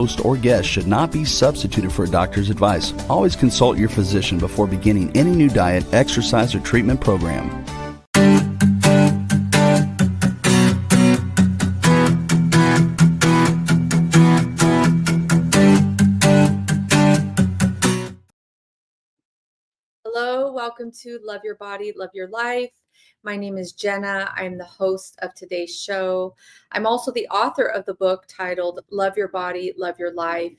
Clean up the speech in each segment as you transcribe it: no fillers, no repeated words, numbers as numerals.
Host or guest should not be substituted for a doctor's advice. Always consult your physician before beginning any new diet, exercise, or treatment program. Hello, welcome to Love Your Body, Love Your Life. My name is Jenna. I'm the host of today's show. I'm also the author of the book titled Love Your Body, Love Your Life,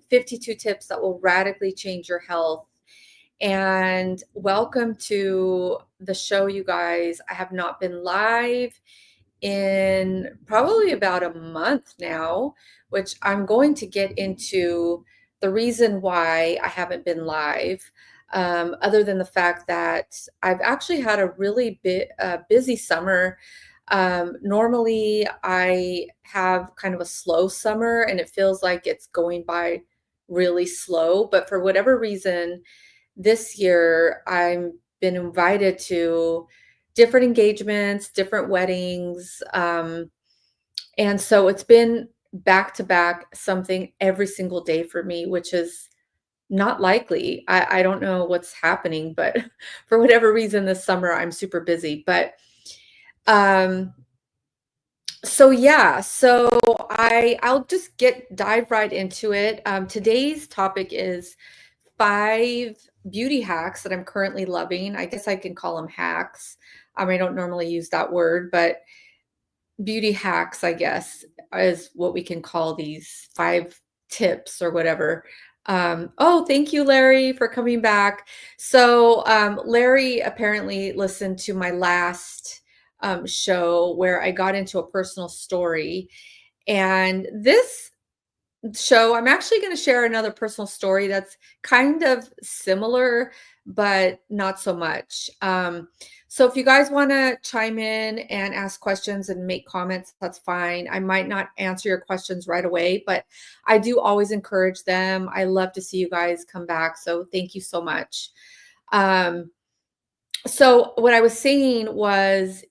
52 Tips That Will Radically Change Your Health. And welcome to the show, you guys. I have not been live in probably about a month now, which I'm going to get into the reason why I haven't been live. Other than the fact that I've actually had a really busy summer. Normally, I have kind of a slow summer and it feels like it's going by really slow. But for whatever reason, this year I've been invited to different engagements, different weddings. And so it's been back to back something every single day for me, which is not likely. I don't know what's happening, but for whatever reason this summer I'm super busy. But so yeah, so I'll just dive right into it. Today's topic is 5 beauty hacks that I'm currently loving. I guess I can call them hacks. I don't normally use that word, but beauty hacks, I guess, is what we can call these 5 tips or whatever. Oh, thank you, Larry, for coming back. So Larry apparently listened to my last show where I got into a personal story. And this show, I'm actually going to share another personal story that's kind of similar, but not so much. So if you guys want to chime in and ask questions and make comments, that's fine. I might not answer your questions right away, but I do always encourage them. I love to see you guys come back. So thank you so much. So what I was saying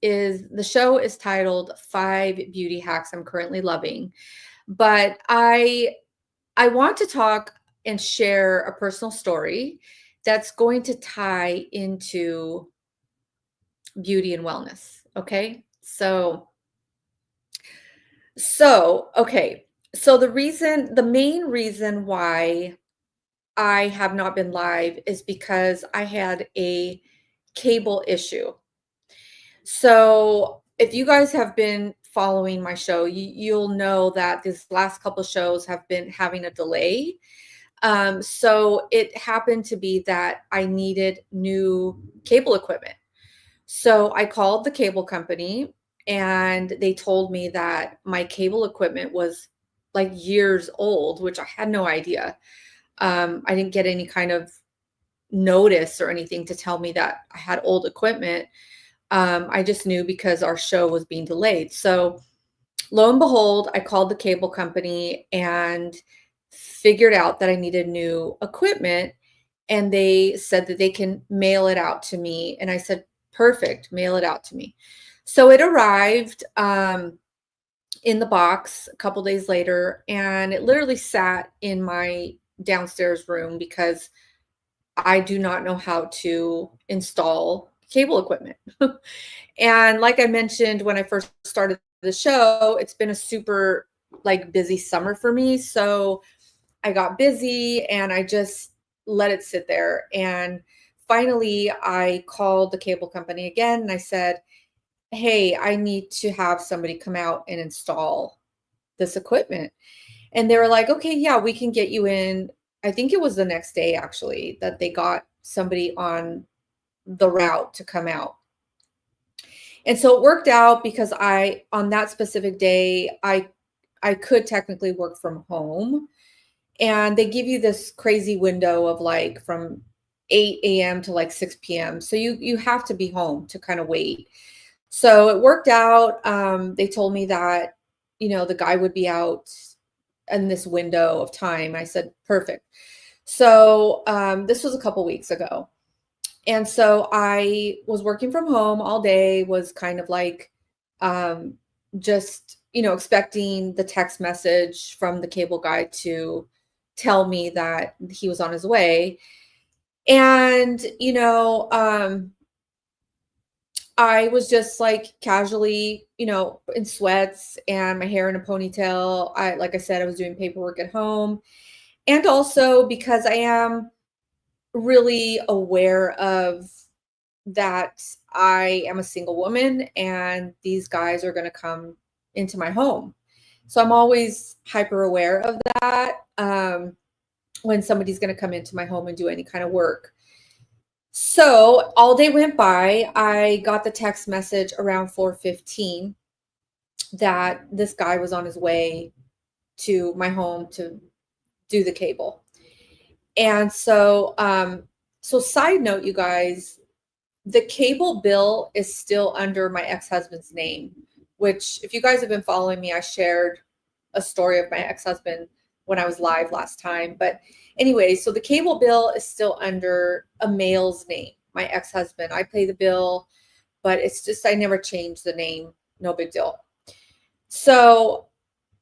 is the show is titled 5 Beauty Hacks I'm Currently Loving. But I want to talk and share a personal story that's going to tie into beauty and wellness. Okay. So the main reason why I have not been live is because I had a cable issue. So if you guys have been following my show, you'll know that this last couple of shows have been having a delay. So it happened to be that I needed new cable equipment. So I called the cable company and they told me that my cable equipment was like years old, which I had no idea. I didn't get any kind of notice or anything to tell me that I had old equipment. I just knew because our show was being delayed. So lo and behold, I called the cable company and figured out that I needed new equipment. And they said that they can mail it out to me. And I said, perfect, mail it out to me. So it arrived in the box a couple days later, and it literally sat in my downstairs room because I do not know how to install cable equipment. And like I mentioned, when I first started the show, it's been a super busy summer for me. So I got busy and I just let it sit there. And finally I called the cable company again and I said, hey, I need to have somebody come out and install this equipment. And they were like, okay, yeah, we can get you in. I think it was the next day actually that they got somebody on the route to come out. And so it worked out because on that specific day, I could technically work from home, and they give you this crazy window of from 8 a.m. to 6 p.m. So you have to be home to kind of wait. So it worked out. They told me that, the guy would be out in this window of time. I said, perfect. So this was a couple weeks ago. And so I was working from home all day, was kind of just expecting the text message from the cable guy to tell me that he was on his way. And, I was just like casually, in sweats and my hair in a ponytail. Like I said, I was doing paperwork at home. And also because I am really aware of that I am a single woman and these guys are going to come into my home. So I'm always hyper aware of that when somebody's going to come into my home and do any kind of work. So all day went by. I got the text message around 4:15 that this guy was on his way to my home to do the cable. And so, side note, you guys, the cable bill is still under my ex-husband's name, which if you guys have been following me, I shared a story of my ex-husband when I was live last time. But anyway, so the cable bill is still under a male's name, my ex-husband. I pay the bill, but it's just, I never changed the name. No big deal. So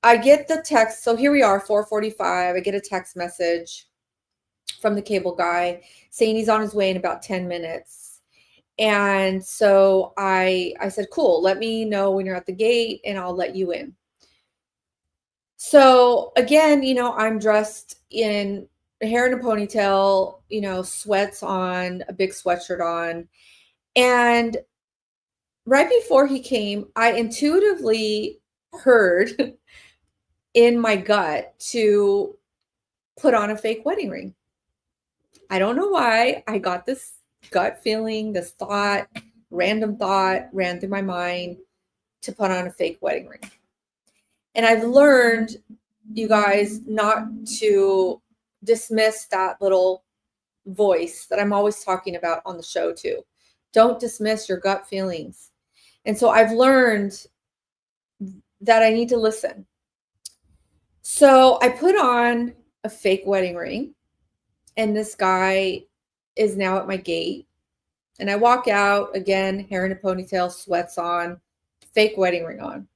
I get the text. So here we are, 4:45. I get a text message from the cable guy saying he's on his way in about 10 minutes. And so I said, cool, let me know when you're at the gate and I'll let you in. So again, I'm dressed in hair in a ponytail, sweats on, a big sweatshirt on. And right before he came, I intuitively heard in my gut to put on a fake wedding ring. I don't know why. I got this gut feeling, this thought, random thought ran through my mind to put on a fake wedding ring. And I've learned, you guys, not to dismiss that little voice that I'm always talking about on the show too. Don't dismiss your gut feelings. And so I've learned that I need to listen. So I put on a fake wedding ring, and this guy is now at my gate. And I walk out, again, hair in a ponytail, sweats on, fake wedding ring on.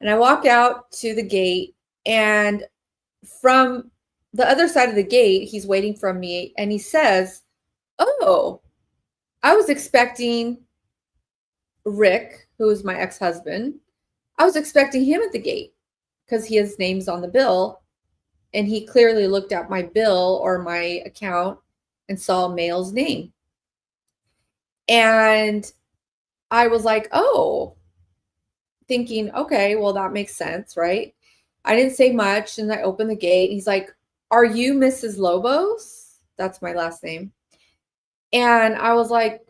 And I walk out to the gate, and from the other side of the gate, he's waiting for me, and he says, oh, I was expecting Rick, who is my ex-husband. I was expecting him at the gate because his name's on the bill. And he clearly looked at my bill or my account and saw a male's name. And I was like, oh, thinking, okay, well, that makes sense, right? I didn't say much, and I opened the gate. He's like, are you Mrs. Lobos? That's my last name. And I was like,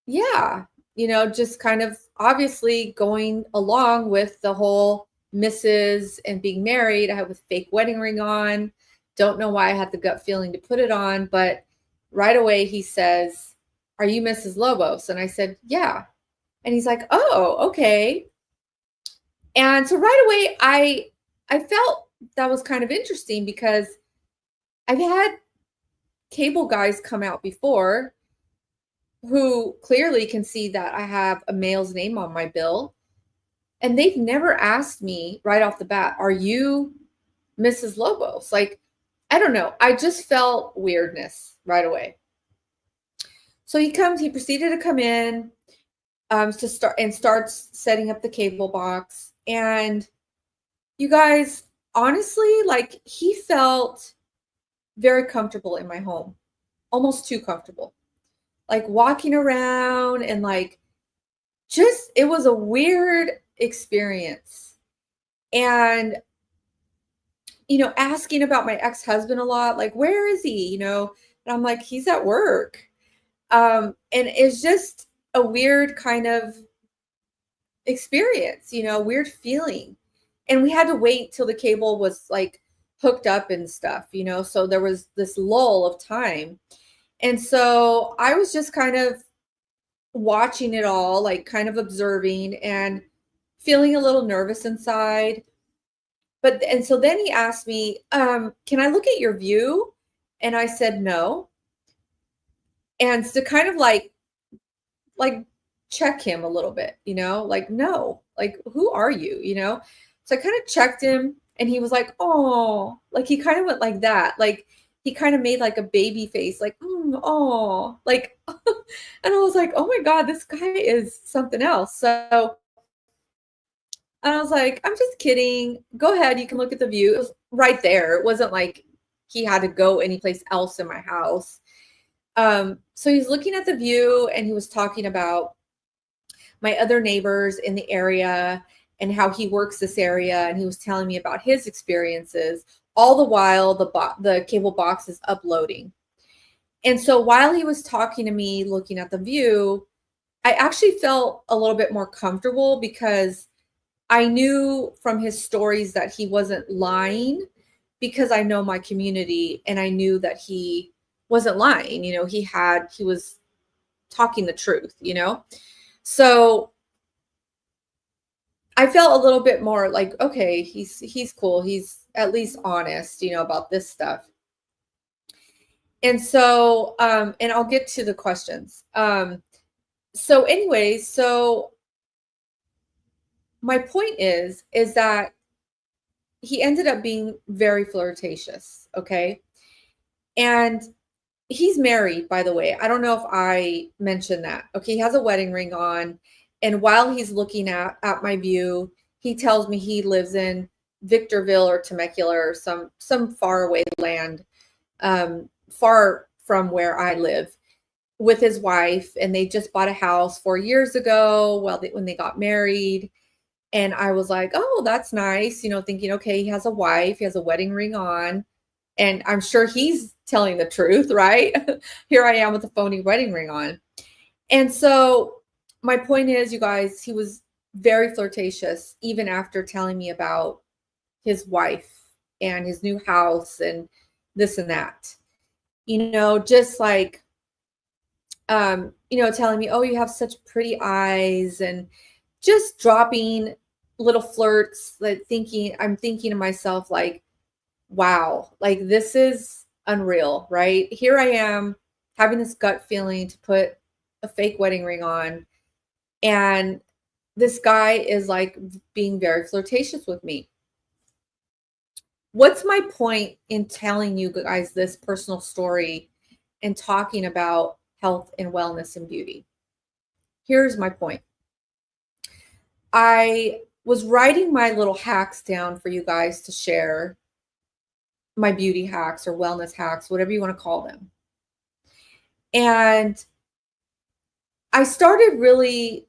yeah, just kind of obviously going along with the whole Mrs. and being married. I have a fake wedding ring on. Don't know why I had the gut feeling to put it on, but right away he says, are you Mrs. Lobos? And I said, yeah. And he's like, oh, okay. And so right away I felt that was kind of interesting because I've had cable guys come out before who clearly can see that I have a male's name on my bill. And they've never asked me right off the bat, are you Mrs. Lobos? Like, I don't know. I just felt weirdness right away. So he proceeded to come in starts setting up the cable box. And you guys, honestly, like, he felt very comfortable in my home, almost too comfortable, like walking around and like, just, it was a weird experience. And, asking about my ex-husband a lot, like, where is he? And I'm like, he's at work. And it's just a weird kind of experience, weird feeling. And we had to wait till the cable was like hooked up and stuff, so there was this lull of time. And so I was just kind of watching it all, like kind of observing and feeling a little nervous inside. And so then he asked me, can I look at your view? And I said, no. And to kind of like check him a little bit, like, no. Like, who are you? You know? So I kind of checked him and he was like, oh, like he kind of went like that. Like he kind of made like a baby face, like, oh, like, and I was like, oh my God, this guy is something else. So and I was like, I'm just kidding. Go ahead. You can look at the view. It was right there. It wasn't like he had to go anyplace else in my house. So he's looking at the view and he was talking about my other neighbors in the area and how he works this area. And he was telling me about his experiences, all the while the cable box is uploading. And so while he was talking to me, looking at the view, I actually felt a little bit more comfortable because I knew from his stories that he wasn't lying, because I know my community and I knew that he wasn't lying. You know, he was talking the truth, you know? So I felt a little bit more like, okay, he's cool. He's at least honest, you know, about this stuff. And so, and I'll get to the questions. So anyway, so my point is that he ended up being very flirtatious. Okay. And he's married, by the way. I don't know if I mentioned that. Okay. He has a wedding ring on. And while he's looking at my view, he tells me he lives in Victorville or Temecula or some far away land, far from where I live, with his wife. And they just bought a house 4 years ago when they got married. And I was like, oh, that's nice. You know, thinking, okay, he has a wife, he has a wedding ring on. And I'm sure he's telling the truth, right? Here I am with a phony wedding ring on. And so my point is, you guys, he was very flirtatious, even after telling me about his wife and his new house and this and that. You know, just like, you know, telling me, oh, you have such pretty eyes, and just dropping little flirts, like I'm thinking to myself, like, wow, like this is unreal, right? Here I am having this gut feeling to put a fake wedding ring on. And this guy is like being very flirtatious with me. What's my point in telling you guys this personal story and talking about health and wellness and beauty? Here's my point. I was writing my little hacks down for you guys to share, my beauty hacks or wellness hacks, whatever you want to call them. And I started really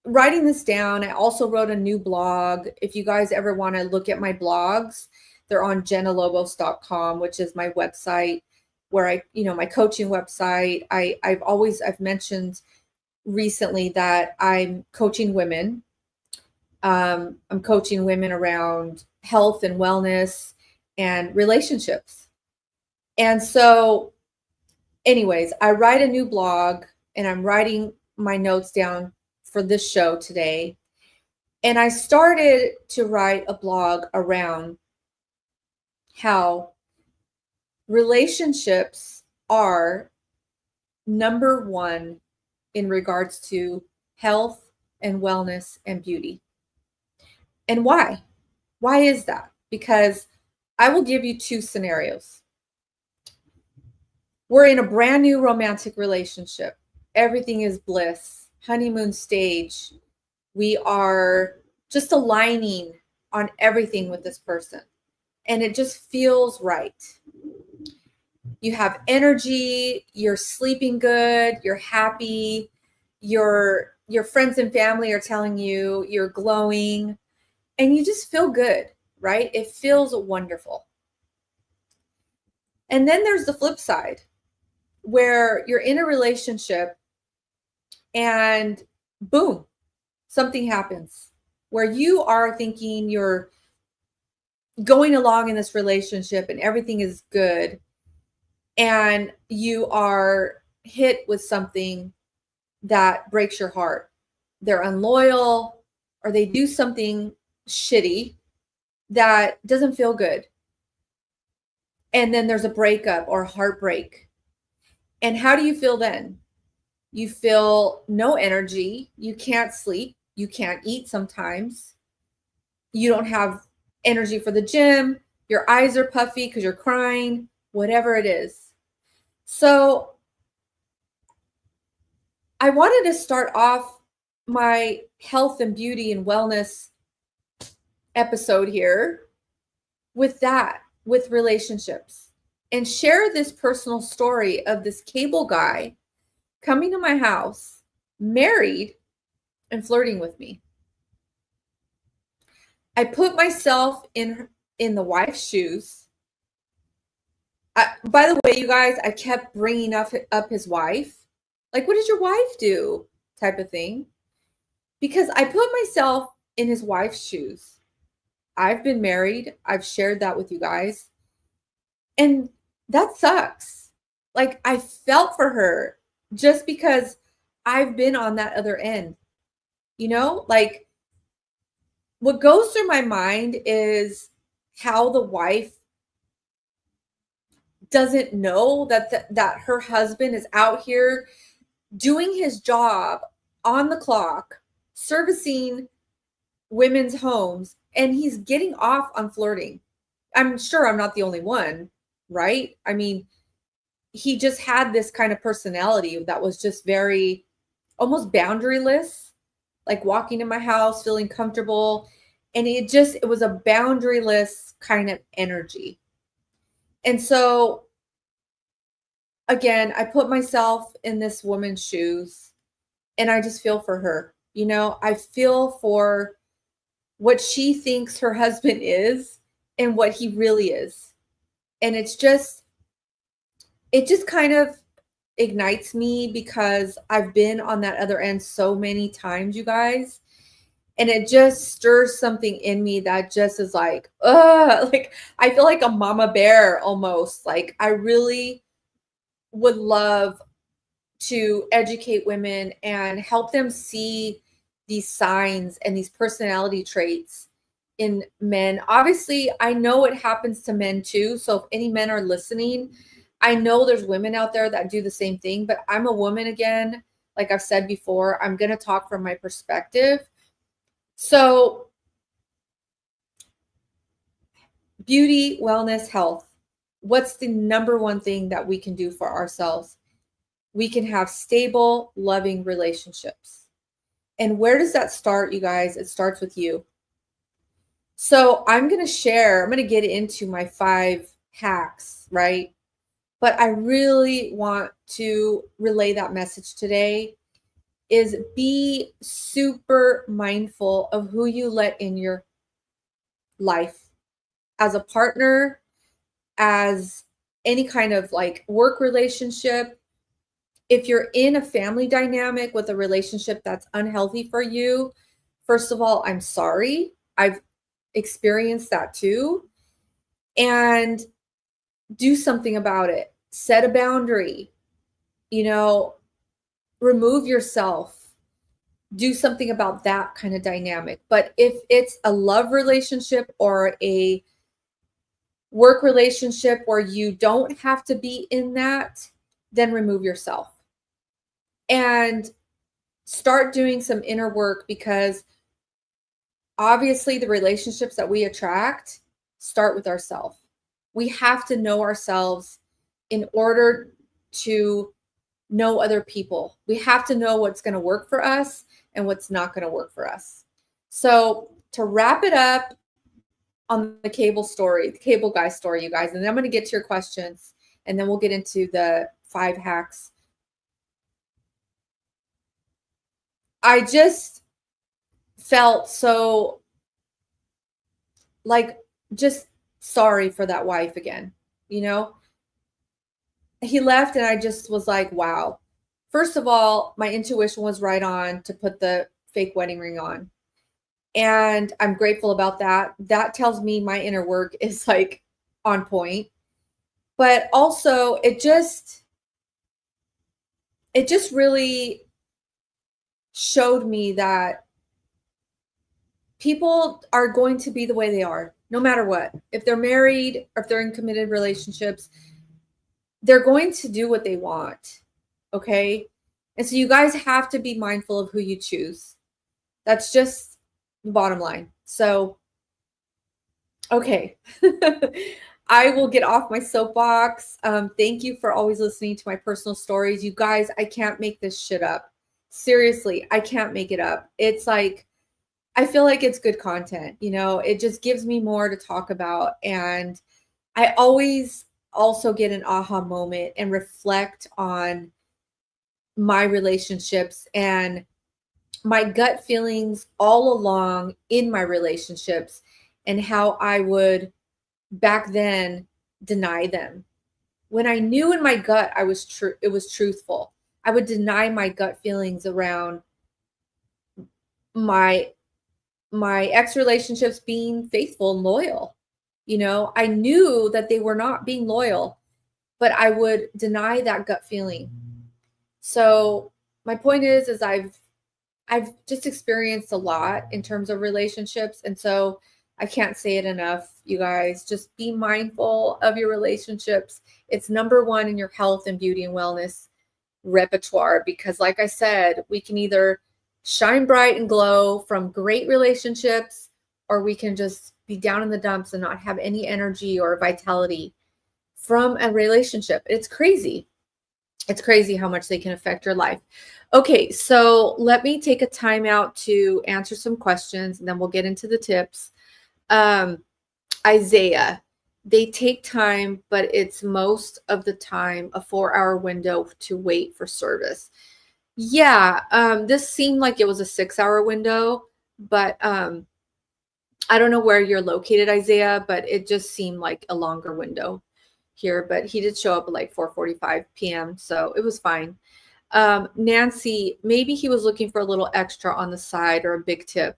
writing this down. I also wrote a new blog. If you guys ever want to look at my blogs, they're on jennalobos.com, which is my website where my coaching website. I've mentioned recently that I'm coaching women. I'm coaching women around health and wellness and relationships. And so anyways, I write a new blog and I'm writing my notes down for this show today. And I started to write a blog around how relationships are number one in regards to health and wellness and beauty. And why? Why is that? Because I will give you two scenarios. We're in a brand new romantic relationship. Everything is bliss, honeymoon stage. We are just aligning on everything with this person. And it just feels right. You have energy, you're sleeping good, you're happy, your friends and family are telling you you're glowing, and you just feel good, right? It feels wonderful. And then there's the flip side, where you're in a relationship and boom, something happens where you are thinking you're going along in this relationship and everything is good, and you are hit with something that breaks your heart. They're unloyal, or they do something shitty that doesn't feel good. And then there's a breakup or heartbreak. And how do you feel then? You feel no energy. You can't sleep. You can't eat sometimes. You don't have energy for the gym. Your eyes are puffy because you're crying, whatever it is. So I wanted to start off my health and beauty and wellness episode here with that, with relationships, and share this personal story of this cable guy coming to my house, married, and flirting with me. I put myself in the wife's shoes. By the way, you guys, I kept bringing up his wife. Like, what did your wife do? Type of thing. Because I put myself in his wife's shoes. I've been married. I've shared that with you guys. And that sucks. Like, I felt for her just because I've been on that other end. You know, like, what goes through my mind is how the wife doesn't know that her husband is out here doing his job on the clock, servicing women's homes, and he's getting off on flirting. I'm sure I'm not the only one, right? I mean, he just had this kind of personality that was just very almost boundaryless, like walking in my house, feeling comfortable. And it was a boundaryless kind of energy. And so, again, I put myself in this woman's shoes and I just feel for her. You know, I feel for what she thinks her husband is and what he really is. And it just kind of ignites me because I've been on that other end so many times, you guys. And it just stirs something in me that just is like, like I feel like a mama bear almost. Like, I really would love to educate women and help them see these signs and these personality traits in men. Obviously, I know it happens to men too. So if any men are listening, I know there's women out there that do the same thing, but I'm a woman again. Like I've said before, I'm going to talk from my perspective. So beauty, wellness, health. What's the number one thing that we can do for ourselves? We can have stable, loving relationships. And where does that start, you guys? It starts with you. So I'm going to get into my 5 hacks, right? But I really want to relay that message today is be super mindful of who you let in your life as a partner, as any kind of like work relationship. If you're in a family dynamic with a relationship that's unhealthy for you, first of all, I'm sorry. I've experienced that too. And do something about it. Set a boundary. You know, remove yourself. Do something about that kind of dynamic. But if it's a love relationship or a work relationship where you don't have to be in that, then remove yourself. And start doing some inner work, because obviously the relationships that we attract start with ourselves. We have to know ourselves in order to know other people. We have to know what's going to work for us and what's not going to work for us. So to wrap it up on the cable guy story, you guys, and then I'm going to get to your questions and then we'll get into the 5 hacks. I just felt so like just sorry for that wife again. You know, he left and I just was like, wow. First of all, my intuition was right on to put the fake wedding ring on. And I'm grateful about that. That tells me my inner work is like on point. But also it just really showed me that people are going to be the way they are, no matter what. If they're married or if they're in committed relationships, they're going to do what they want. Okay. And so you guys have to be mindful of who you choose. That's just the bottom line. So, okay. I will get off my soapbox. Thank you for always listening to my personal stories. You guys, I can't make this shit up. Seriously, I can't make it up. It's like, I feel like it's good content. It just gives me more to talk about. And I always also get an aha moment and reflect on my relationships and my gut feelings all along in my relationships, and how I would back then deny them. When I knew in my gut it was truthful, I would deny my gut feelings around my ex relationships being faithful and loyal. I knew that they were not being loyal, but I would deny that gut feeling. So my point is I've just experienced a lot in terms of relationships. And so I can't say it enough, you guys. Just be mindful of your relationships. It's number one in your health and beauty and wellness repertoire, because like I said, we can either shine bright and glow from great relationships, or we can just be down in the dumps and not have any energy or vitality from a relationship. It's crazy. It's crazy how much they can affect your life. Okay, so let me take a time out to answer some questions, and then we'll get into the tips. Isaiah, they take time, but it's most of the time a 4-hour window to wait for service. Yeah, this seemed like it was a 6-hour window, but I don't know where you're located, Isaiah, but it just seemed like a longer window here. But he did show up at like 4:45 p.m., so it was fine. Nancy, maybe he was looking for a little extra on the side or a big tip.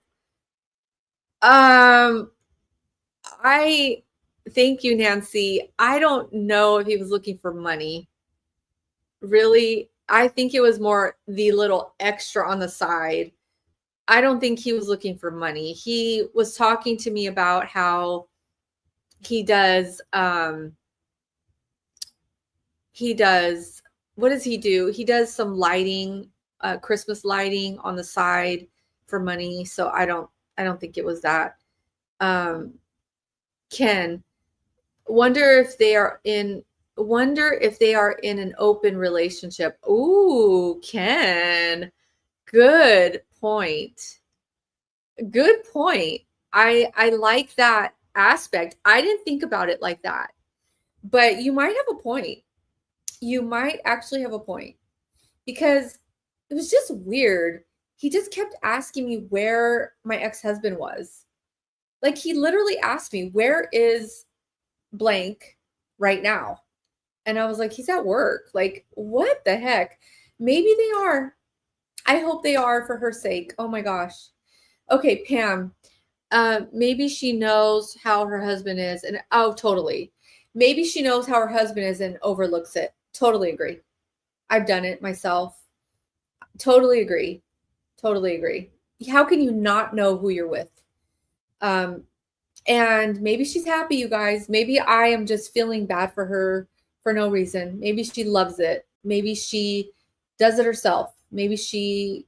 I Thank you, Nancy. I don't know if he was looking for money. Really, I think it was more the little extra on the side. I don't think he was looking for money. He was talking to me about how he does what does he do? He does some lighting, Christmas lighting on the side for money. So I don't think it was that. Ken, wonder if they are in an open relationship. Ooh, Ken. Good point. Good point. I like that aspect. I didn't think about it like that. But you might have a point. You might actually have a point, because it was just weird. He just kept asking me where my ex-husband was. Like, he literally asked me, "Where is blank right now?" And I was like, "He's at work." Like, what the heck? Maybe they are. I hope they are, for her sake. Oh my gosh. Okay, Pam. Maybe she knows how her husband is, and oh, totally. Maybe she knows how her husband is and overlooks it. Totally agree. I've done it myself. Totally agree. Totally agree. How can you not know who you're with? And maybe she's happy, you guys. Maybe I am just feeling bad for her for no reason. Maybe she loves it. Maybe she does it herself. Maybe she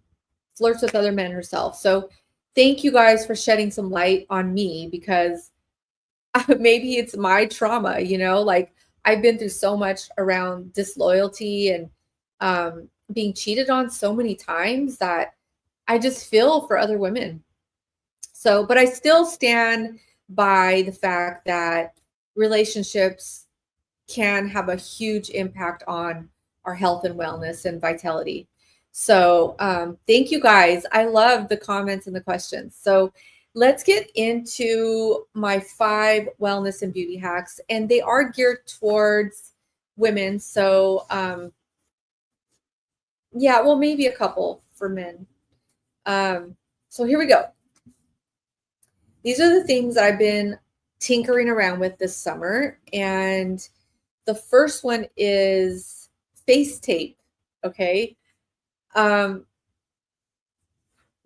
flirts with other men herself. So thank you guys for shedding some light on me, because maybe it's my trauma, like I've been through so much around disloyalty and being cheated on so many times that I just feel for other women. So, but I still stand by the fact that relationships can have a huge impact on our health and wellness and vitality. So thank you guys. I love the comments and the questions. So let's get into my 5 wellness and beauty hacks, and they are geared towards women. So yeah, well, maybe a couple for men. So here we go. These are the things I've been tinkering around with this summer. And the first one is face tape. Okay.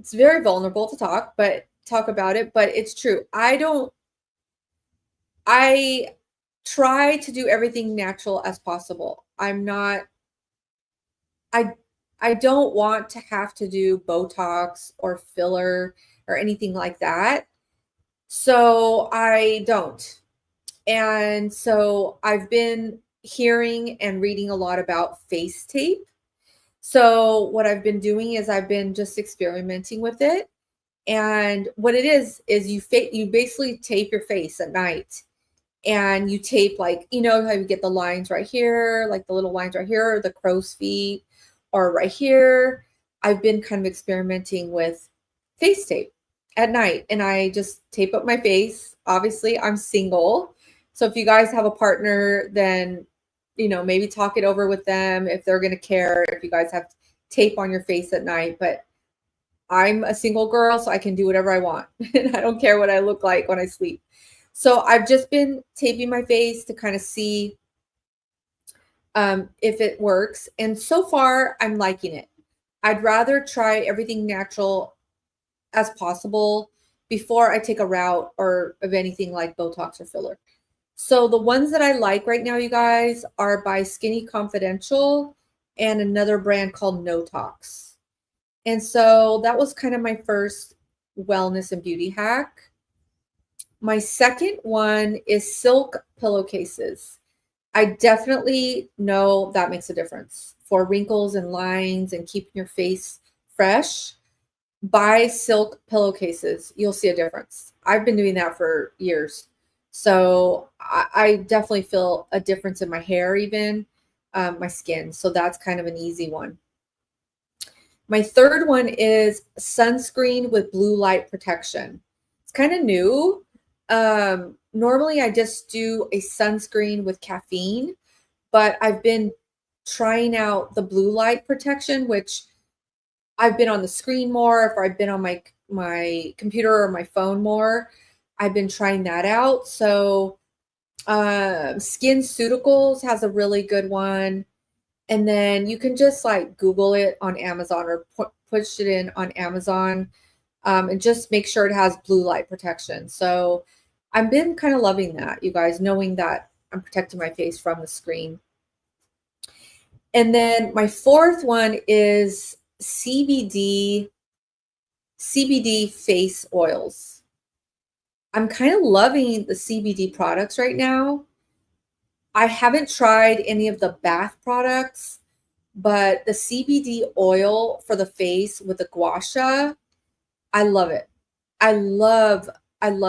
It's very vulnerable to talk about it, but it's true. I try to do everything natural as possible. I I don't want to have to do Botox or filler or anything like that. So I don't. And so I've been hearing and reading a lot about face tape. So what I've been doing is I've been just experimenting with it. And what it is you basically tape your face at night, and you tape, like, you know how you get the lines right here, like the little lines right here, or the crow's feet, or right here. I've been kind of experimenting with face tape at night, and I just tape up my face. Obviously, I'm single. So if you guys have a partner, then, maybe talk it over with them if they're going to care if you guys have tape on your face at night. But I'm a single girl, so I can do whatever I want. And I don't care what I look like when I sleep. So I've just been taping my face to kind of see if it works. And so far, I'm liking it. I'd rather try everything natural as possible before I take a route or of anything like Botox or filler. So the ones that I like right now, you guys, are by Skinny Confidential and another brand called No Tox. And so that was kind of my first wellness and beauty hack. My second one is silk pillowcases. I definitely know that makes a difference for wrinkles and lines and keeping your face fresh. Buy silk pillowcases. You'll see a difference. I've been doing that for years. So I definitely feel a difference in my hair, even my skin. So that's kind of an easy one. My third one is sunscreen with blue light protection. It's kind of new. Normally I just do a sunscreen with caffeine, but I've been trying out the blue light protection, which I've been on the screen more. If I've been on my computer or my phone more, I've been trying that out. So Skin Suticals has a really good one. And then you can just like Google it on Amazon or push it in on Amazon, and just make sure it has blue light protection. So I've been kind of loving that, you guys, knowing that I'm protecting my face from the screen. And then my fourth one is CBD face oils. I'm kind of loving the CBD products right now. I haven't tried any of the bath products, but the CBD oil for the face with the gua sha, I love it. I love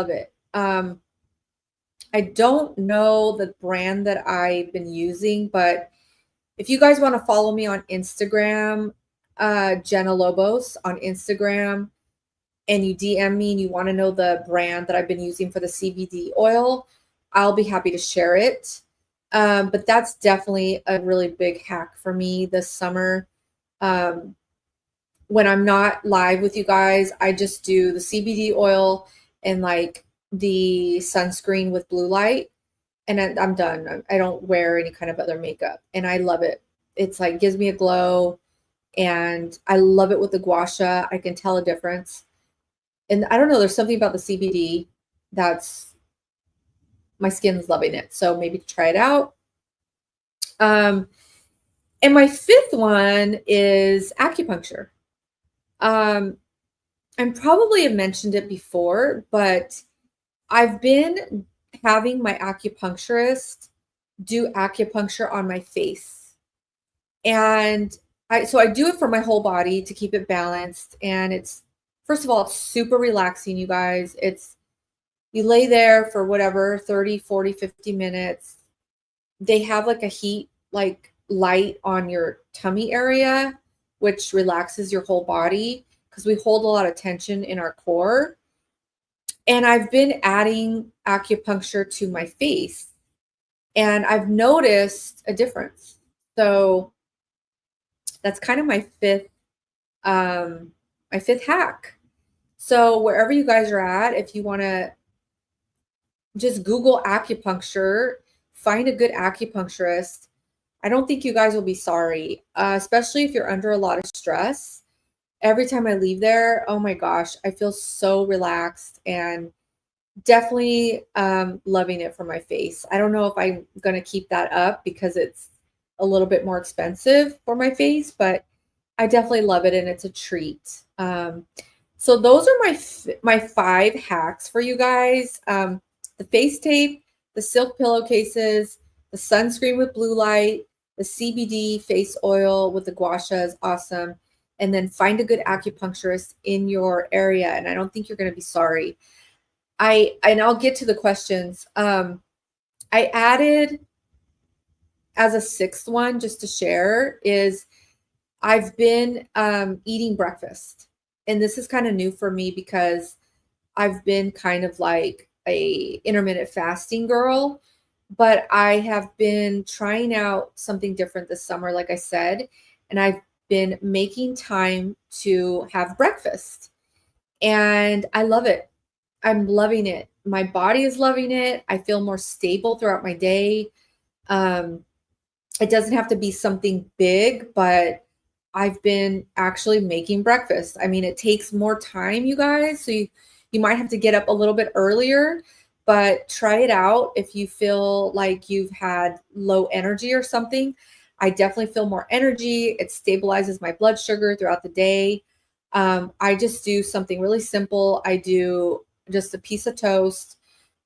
it. I don't know the brand that I've been using, but if you guys want to follow me on Instagram, Jenna Lobos on Instagram, and you DM me and you want to know the brand that I've been using for the CBD oil, I'll be happy to share it. But that's definitely a really big hack for me this summer. When I'm not live with you guys, I just do the CBD oil and like the sunscreen with blue light, and I'm done. I don't wear any kind of other makeup, and I love it. It's like gives me a glow, and I love it with the gua sha. I can tell a difference. And I don't know, there's something about the CBD that's my skin's loving it. So maybe try it out. And my fifth one is acupuncture. I probably have mentioned it before, but I've been having my acupuncturist do acupuncture on my face. And I do it for my whole body to keep it balanced. And it's, first of all, it's super relaxing, you guys. You lay there for whatever, 30, 40, 50 minutes. They have like a heat, like light on your tummy area, which relaxes your whole body because we hold a lot of tension in our core. And I've been adding acupuncture to my face, and I've noticed a difference. So that's kind of my fifth hack. So wherever you guys are at, if you want to just Google acupuncture, find a good acupuncturist. I don't think you guys will be sorry, especially if you're under a lot of stress. Every time I leave there, oh my gosh, I feel so relaxed and definitely loving it for my face. I don't know if I'm going to keep that up because it's a little bit more expensive for my face, but I definitely love it, and it's a treat. So those are my 5 hacks for you guys. The face tape, the silk pillowcases, the sunscreen with blue light, the CBD face oil with the gua sha is awesome, and then find a good acupuncturist in your area, and I don't think you're gonna be sorry. I'll get to the questions. I added as a 6th one just to share is I've been eating breakfast. And this is kind of new for me because I've been kind of like a intermittent fasting girl, but I have been trying out something different this summer, like I said, and I've been making time to have breakfast. And I love it. I'm loving it. My body is loving it. I feel more stable throughout my day. Um, it doesn't have to be something big, but I've been actually making breakfast. I mean, it takes more time, you guys. So you might have to get up a little bit earlier, but try it out if you feel like you've had low energy or something. I definitely feel more energy. It stabilizes my blood sugar throughout the day. I just do something really simple. I do just a piece of toast,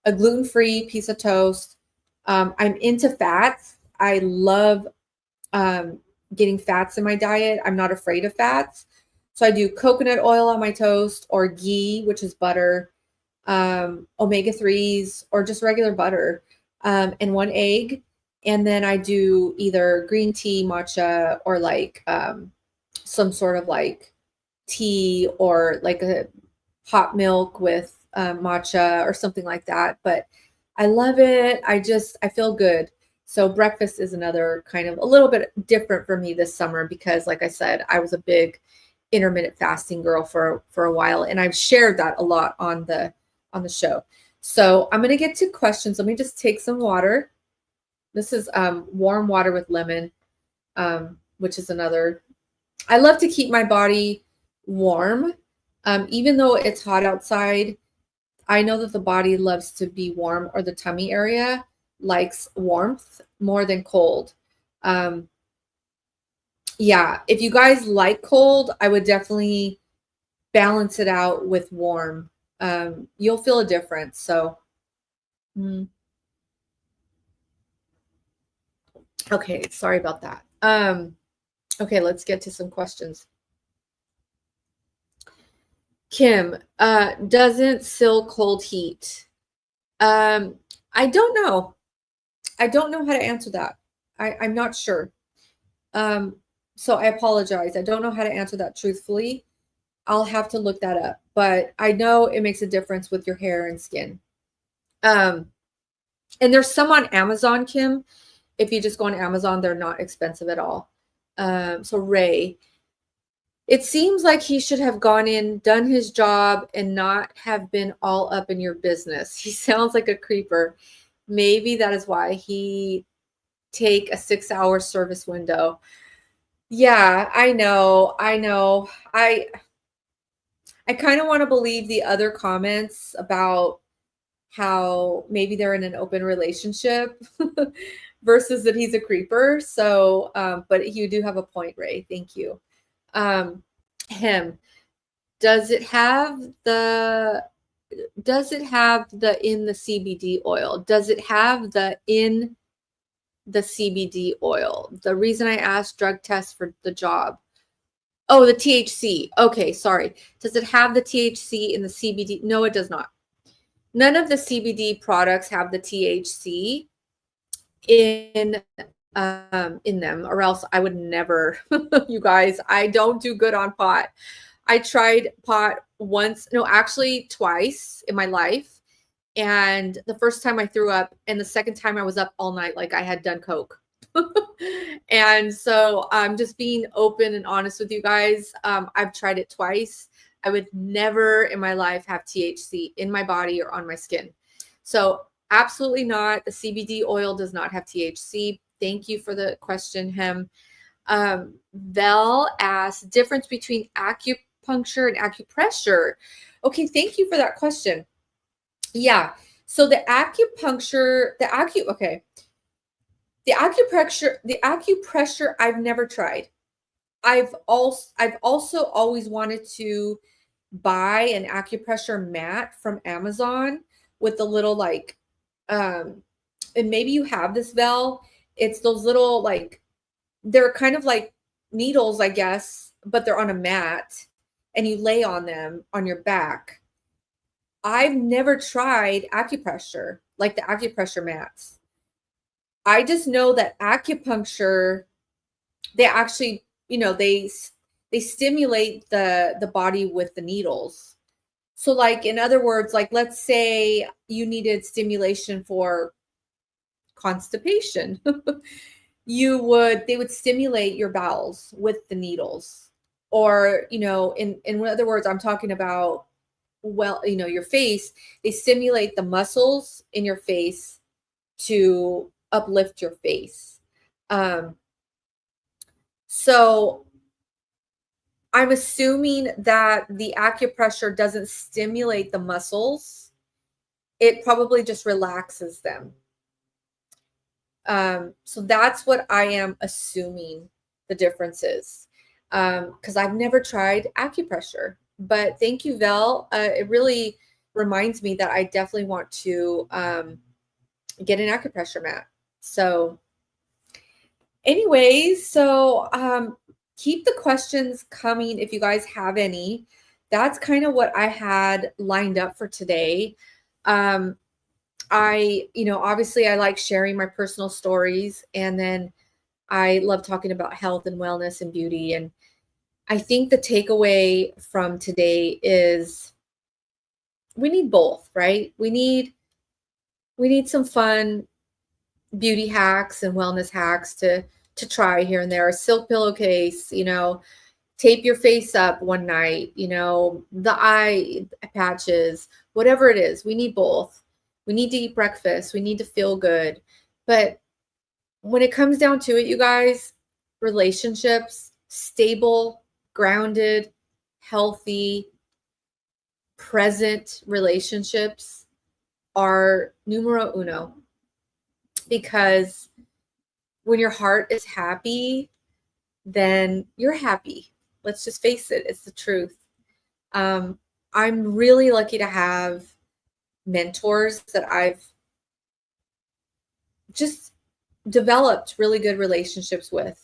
a gluten-free piece of toast. I'm into fats. I love getting fats in my diet. I'm not afraid of fats. So I do coconut oil on my toast or ghee, which is butter, omega-3s or just regular butter, and 1 egg. And then I do either green tea, matcha, or like some sort of like tea or like a hot milk with matcha or something like that. But I love it. I feel good. So breakfast is another kind of a little bit different for me this summer because, like I said, I was a big intermittent fasting girl for a while, and I've shared that a lot on the show. So I'm gonna get to questions. Let me just take some water. This is warm water with lemon, which is another. I love to keep my body warm, even though it's hot outside. I know that the body loves to be warm, or the tummy area likes warmth more than cold. Um, yeah, if you guys like cold, I would definitely balance it out with warm. You'll feel a difference. So, mm, okay, sorry about that. Okay, let's get to some questions. Kim, doesn't silk hold heat? I don't know. I don't know how to answer that. I'm not sure. So I apologize. I don't know how to answer that truthfully. I'll have to look that up, but I know it makes a difference with your hair and skin. And there's some on Amazon, Kim. If you just go on Amazon, they're not expensive at all. So Ray, it seems like he should have gone in, done his job, and not have been all up in your business. He sounds like a creeper. Maybe that is why he take a 6-hour service window. Yeah, I know. I kind of want to believe the other comments about how maybe they're in an open relationship versus that he's a creeper. So, but you do have a point, Ray. Thank you. Him. Does it have the in the CBD oil? Does it have the in the CBD oil? The reason I asked drug test for the job. Oh, the THC. Okay, sorry. Does it have the THC in the CBD? No, it does not. None of the CBD products have the THC in them, or else I would never. You guys, I don't do good on pot. I tried pot once, no, actually twice in my life. And the first time I threw up, and the second time I was up all night like I had done coke. And so I'm just being open and honest with you guys. I've tried it twice. I would never in my life have THC in my body or on my skin. So absolutely not. The CBD oil does not have THC. Thank you for the question, Hem. Vel asks, difference between acupuncture and acupressure. Okay, thank you for that question. Yeah. So the acupuncture, the acupressure I've never tried. I've also always wanted to buy an acupressure mat from Amazon with the little like and maybe you have this, Vel. It's those little like they're kind of like needles, I guess, but they're on a mat and you lay on them on your back. I've never tried acupressure, like the acupressure mats. I just know that acupuncture, they actually, they stimulate the body with the needles. So like in other words, like let's say you needed stimulation for constipation. They would stimulate your bowels with the needles. Or, in other words, I'm talking about, well, your face, they stimulate the muscles in your face to uplift your face. So I'm assuming that the acupressure doesn't stimulate the muscles. It probably just relaxes them. So that's what I am assuming the difference is. Because I've never tried acupressure. But thank you, Vel. It really reminds me that I definitely want to get an acupressure mat. So anyways, keep the questions coming if you guys have any. That's kind of what I had lined up for today. Obviously I like sharing my personal stories, and then I love talking about health and wellness and beauty. And I think the takeaway from today is we need both, right? We need some fun beauty hacks and wellness hacks to try here and there. A silk pillowcase, tape your face up one night, the eye patches, whatever it is. We need both. We need to eat breakfast. We need to feel good. But when it comes down to it, you guys, relationships, stable, grounded, healthy, present relationships are numero uno. Because when your heart is happy, then you're happy. Let's just face it. It's the truth. I'm really lucky to have mentors that I've just developed really good relationships with.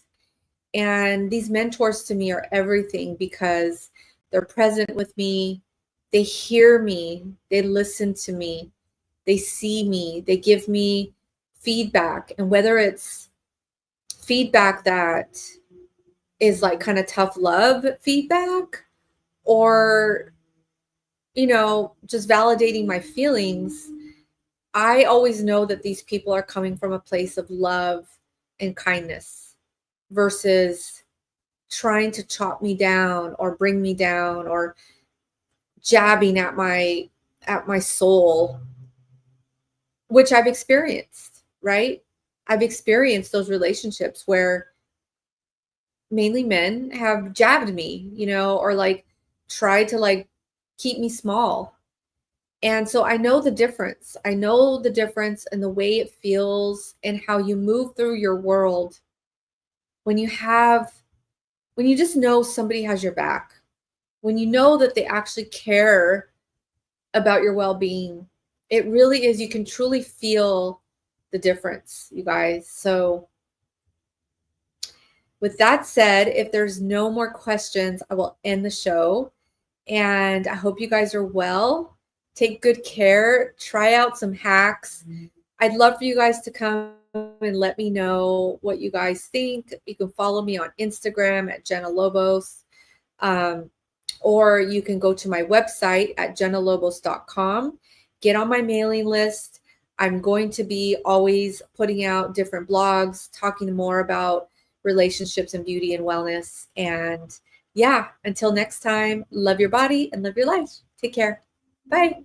And these mentors to me are everything because they're present with me. They hear me. They listen to me. They see me. They give me feedback. And whether it's feedback that is like kind of tough love feedback, or, just validating my feelings, I always know that these people are coming from a place of love and kindness versus trying to chop me down or bring me down or jabbing at my soul, which I've experienced, right? I've experienced those relationships where mainly men have jabbed me, or like tried to like keep me small. And so I know the difference. I know the difference in the way it feels and how you move through your world when you just know somebody has your back, when you know that they actually care about your well-being. It really is, you can truly feel the difference, you guys. So with that said, if there's no more questions, I will end the show. And I hope you guys are well. Take good care. Try out some hacks. I'd love for you guys to come and let me know what you guys think. You can follow me on Instagram at Jenna Lobos. Or you can go to my website at jennalobos.com. Get on my mailing list. I'm going to be always putting out different blogs, talking more about relationships and beauty and wellness. And yeah, until next time, love your body and live your life. Take care. Bye.